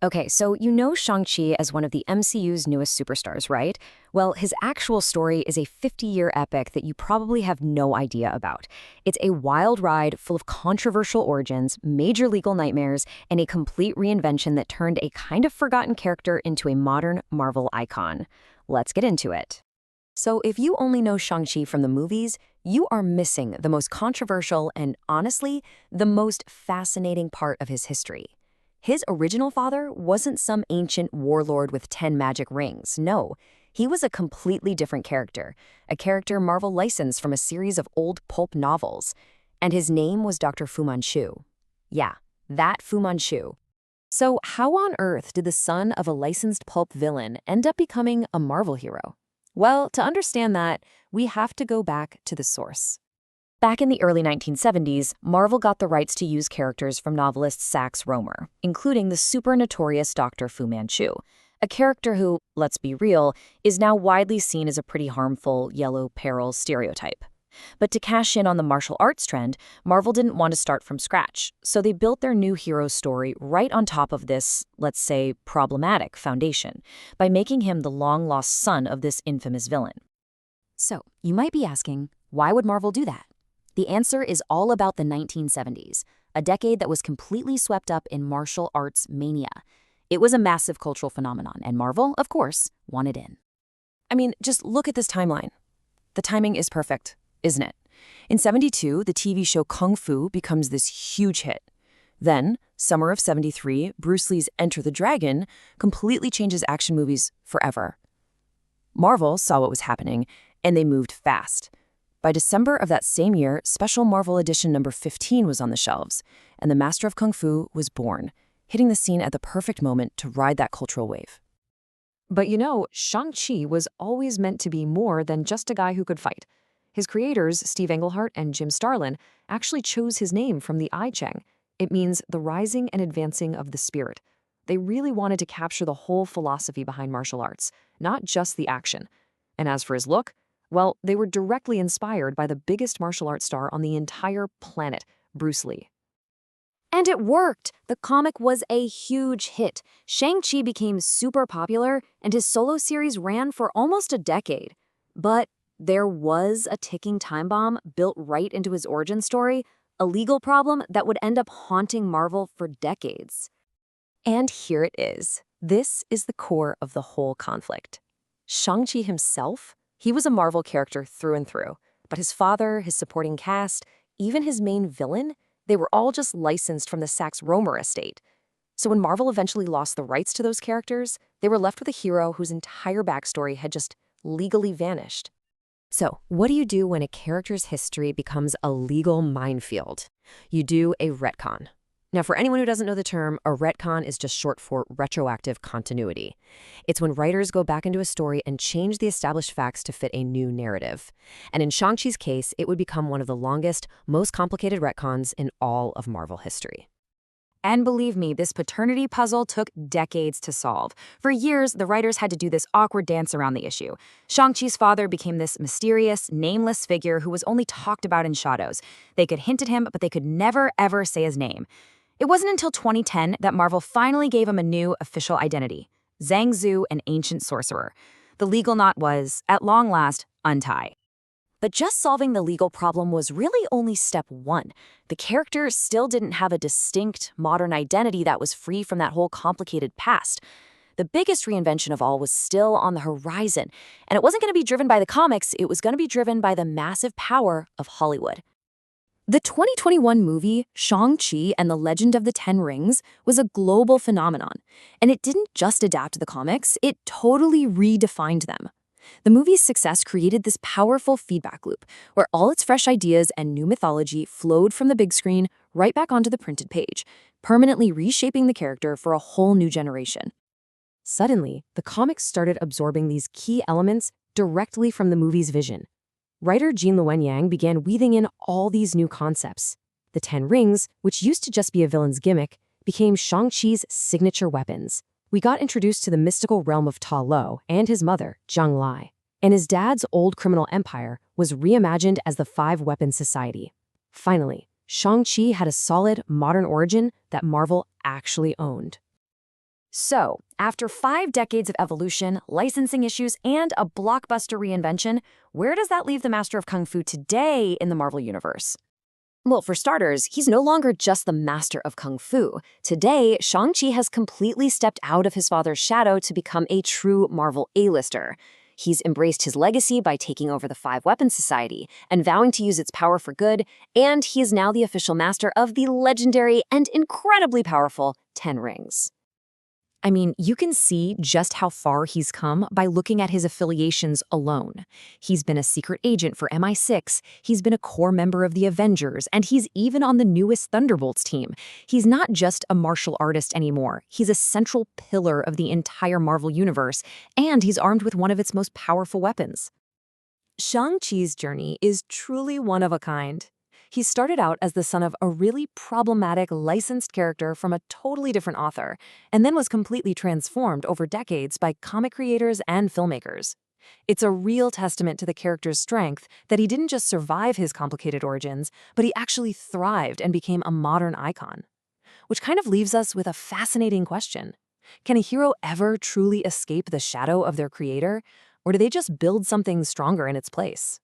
Okay, so you know Shang-Chi as one of the MCU's newest superstars, right? Well, his actual story is a 50-year epic that you probably have no idea about. It's a wild ride full of controversial origins, major legal nightmares, and a complete reinvention that turned a kind of forgotten character into a modern Marvel icon. Let's get into it. So, if you only know Shang-Chi from the movies, you are missing the most controversial and, honestly, the most fascinating part of his history. His original father wasn't some ancient warlord with 10 magic rings. No, he was a completely different character, a character Marvel licensed from a series of old pulp novels. And his name was Dr. Fu Manchu. Yeah, that Fu Manchu. So, how on earth did the son of a licensed pulp villain end up becoming a Marvel hero? Well, to understand that, we have to go back to the source. Back in the early 1970s, Marvel got the rights to use characters from novelist Sax Rohmer, including the super notorious Dr. Fu Manchu, a character who, let's be real, is now widely seen as a pretty harmful yellow peril stereotype. But to cash in on the martial arts trend, Marvel didn't want to start from scratch, so they built their new hero story right on top of this, let's say, problematic foundation, by making him the long-lost son of this infamous villain. So, you might be asking, why would Marvel do that? The answer is all about the 1970s, a decade that was completely swept up in martial arts mania. It was a massive cultural phenomenon, and Marvel, of course, wanted in. I mean, just look at this timeline. The timing is perfect, isn't it? In '72, the TV show Kung Fu becomes this huge hit. Then, summer of '73, Bruce Lee's Enter the Dragon completely changes action movies forever. Marvel saw what was happening, and they moved fast. By December of that same year, Special Marvel Edition number 15 was on the shelves, and The Master of Kung Fu was born, hitting the scene at the perfect moment to ride that cultural wave. But you know, Shang-Chi was always meant to be more than just a guy who could fight. His creators, Steve Englehart and Jim Starlin, actually chose his name from the I Ching. It means the rising and advancing of the spirit. They really wanted to capture the whole philosophy behind martial arts, not just the action. And as for his look, well, they were directly inspired by the biggest martial arts star on the entire planet, Bruce Lee. And it worked! The comic was a huge hit. Shang-Chi became super popular, and his solo series ran for almost a decade. But there was a ticking time bomb built right into his origin story, a legal problem that would end up haunting Marvel for decades. And here it is. This is the core of the whole conflict. Shang-Chi himself? He was a Marvel character through and through, but his father, his supporting cast, even his main villain, they were all just licensed from the Sax Rohmer estate. So when Marvel eventually lost the rights to those characters, they were left with a hero whose entire backstory had just legally vanished. So, what do you do when a character's history becomes a legal minefield? You do a retcon. Now, for anyone who doesn't know the term, a retcon is just short for retroactive continuity. It's when writers go back into a story and change the established facts to fit a new narrative. And in Shang-Chi's case, it would become one of the longest, most complicated retcons in all of Marvel history. And believe me, this paternity puzzle took decades to solve. For years, the writers had to do this awkward dance around the issue. Shang-Chi's father became this mysterious, nameless figure who was only talked about in shadows. They could hint at him, but they could never, ever say his name. It wasn't until 2010 that Marvel finally gave him a new official identity, Zhang Zhu, an ancient sorcerer. The legal knot was, at long last, untied. But just solving the legal problem was really only step one. The character still didn't have a distinct, modern identity that was free from that whole complicated past. The biggest reinvention of all was still on the horizon, and it wasn't going to be driven by the comics, it was going to be driven by the massive power of Hollywood. The 2021 movie, Shang-Chi and the Legend of the Ten Rings, was a global phenomenon, and it didn't just adapt the comics, it totally redefined them. The movie's success created this powerful feedback loop, where all its fresh ideas and new mythology flowed from the big screen right back onto the printed page, permanently reshaping the character for a whole new generation. Suddenly, the comics started absorbing these key elements directly from the movie's vision. Writer Gene Luen Yang began weaving in all these new concepts. The Ten Rings, which used to just be a villain's gimmick, became Shang-Chi's signature weapons. We got introduced to the mystical realm of Ta Lo and his mother, Zhang Lai. And his dad's old criminal empire was reimagined as the Five-Weapon Society. Finally, Shang-Chi had a solid, modern origin that Marvel actually owned. So, after 5 decades of evolution, licensing issues, and a blockbuster reinvention, where does that leave the Master of Kung Fu today in the Marvel Universe? Well, for starters, he's no longer just the master of Kung Fu. Today, Shang-Chi has completely stepped out of his father's shadow to become a true Marvel A-lister. He's embraced his legacy by taking over the Five Weapons Society and vowing to use its power for good, and he is now the official master of the legendary and incredibly powerful Ten Rings. I mean, you can see just how far he's come by looking at his affiliations alone. He's been a secret agent for MI6, he's been a core member of the Avengers, and he's even on the newest Thunderbolts team. He's not just a martial artist anymore. He's a central pillar of the entire Marvel universe, and he's armed with one of its most powerful weapons. Shang-Chi's journey is truly one of a kind. He started out as the son of a really problematic licensed character from a totally different author, and then was completely transformed over decades by comic creators and filmmakers. It's a real testament to the character's strength that he didn't just survive his complicated origins, but he actually thrived and became a modern icon. Which kind of leaves us with a fascinating question. Can a hero ever truly escape the shadow of their creator, or do they just build something stronger in its place?